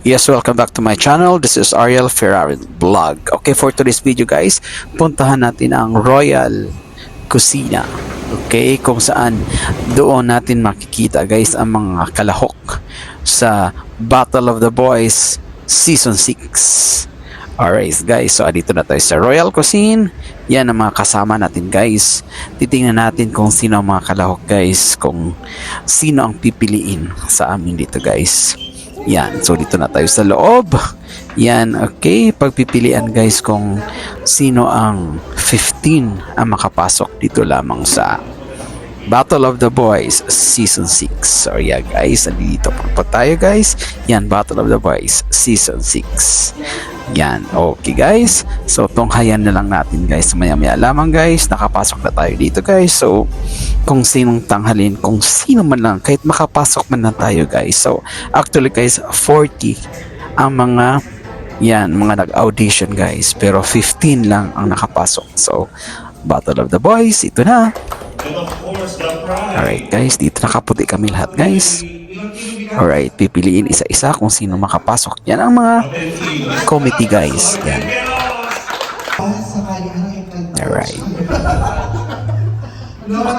Yes, welcome back to my channel. This is Ariel Ferrari Vlog. Okay, for today's video guys, puntahan natin ang Royal Kusina. Okay, kung saan doon natin makikita guys ang mga kalahok sa Battle of the Boys Season 6. Alright guys, so dito na tayo sa Royal Cuisine. Yan ang mga kasama natin guys. Titingnan natin kung sino ang mga kalahok guys, kung sino ang pipiliin sa amin dito guys. Yan, so dito na tayo sa loob. Yan, okay, pagpipilian guys kung sino ang 15 ang makapasok dito lamang sa Battle of the Boys Season 6. So yeah guys, dito pa tayo guys. Yan, Battle of the Boys Season 6. Yan, okay guys. So tunghayan na lang natin guys. Maya-maya lamang guys, nakapasok na tayo dito guys. So kung sinong tanghalin, kung sino man lang, kahit makapasok man lang tayo guys. So actually guys, 40 ang mga yan, mga nag-audition guys, pero 15 lang ang nakapasok. So Battle of the Boys, ito na. Alright guys, dito nakaputi kami lahat guys. Alright, pipiliin isa-isa kung sino makapasok. Yan ang mga committee guys. Yan. Alright.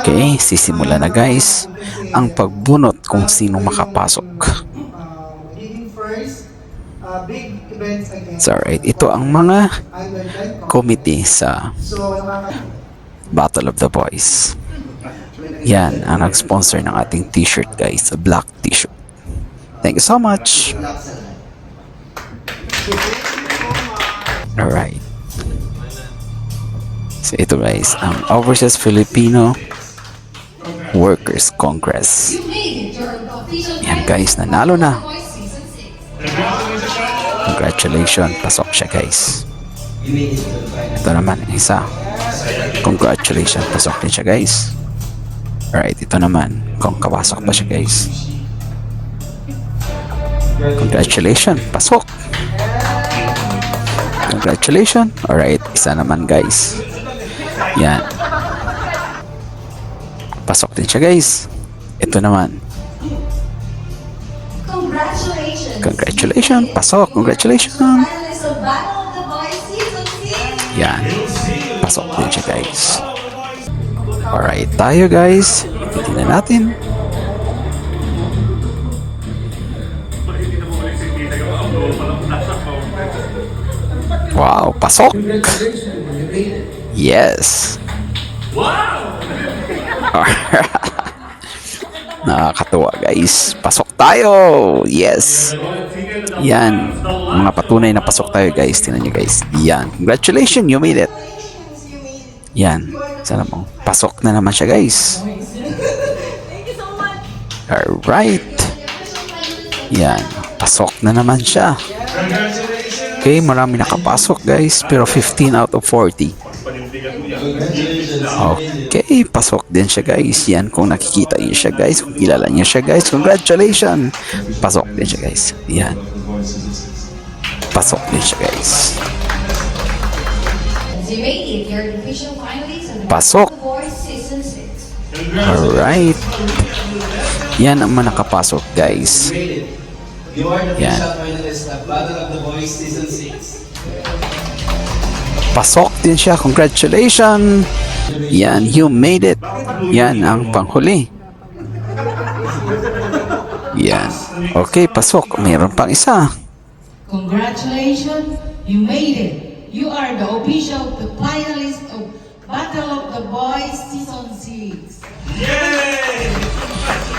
Okay, sisimula na guys ang pagbunot kung sino makapasok. So alright, ito ang mga committee sa Battle of the Boys. Yan ang nag-sponsor ng ating t-shirt guys, a black t-shirt. Thank you so much. Alright. So ito guys, ang Overseas Filipino Workers Congress. Yan guys, nanalo na. Congratulations, pasok siya guys. Ito naman, isa. Congratulations, pasok din siya guys. Alright, ito naman, kung kapasok pa siya guys. Congratulations, pasok. Congratulations. Alright, isa naman guys. Yan. Pasok din siya guys. Ito naman. Congratulations, pasok. Congratulations. Yan. Pasok din siya guys. Alright, tayo guys. Tingnan natin. Wow, pasok. Yes. Wow. Nakakatuwa guys. Pasok tayo. Yes. Yan. Mga patunay na pasok tayo guys. Tingnan nyo guys. Yan. Congratulations, you made it. Yan. Sana mo. Pasok na naman siya guys. Alright. Yan. Pasok na naman siya. Okay, marami nakapasok guys, pero 15 out of 40. Okay, pasok din siya guys. Yan, kung nakikita niyo siya guys, kung kilala niyo siya guys, congratulations. Pasok din siya guys. Yan. Pasok din siya guys. Pasok. Alright. Yan ang mga nakapasok guys. Yan. Pasok din siya. Congratulations. Yan, you made it. Yan ang panghuli. Yan. Okay, pasok. Mayroon pang isa. Congratulations, you made it. You are the official finalist of Battle of the Boys Season 6. Yay!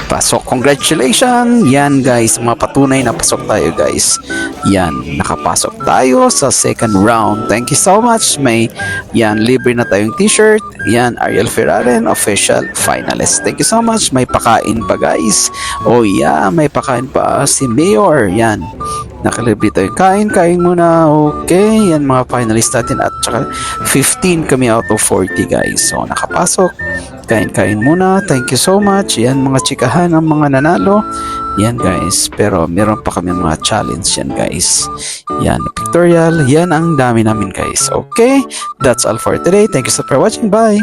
Pasok, congratulations. Yan guys, mga patunay na pasok tayo guys. Yan, nakapasok tayo sa second round. Thank you so much. May yan, libre na tayong t-shirt. Yan, Ariel Ferrari, official finalist. Thank you so much. May pakain pa guys. Oh yeah, may pakain pa si Mayor. Yan, nakalibre tayo. Kain muna. Okay, yan mga finalist natin. At saka 15 kami out of 40 guys. So nakapasok. Kain muna. Thank you so much. Yan mga chikahan ang mga nanalo. Yan guys. Pero meron pa kami mga challenge yan guys. Yan, pictorial. Yan ang dami namin guys. Okay, that's all for today. Thank you so for watching. Bye.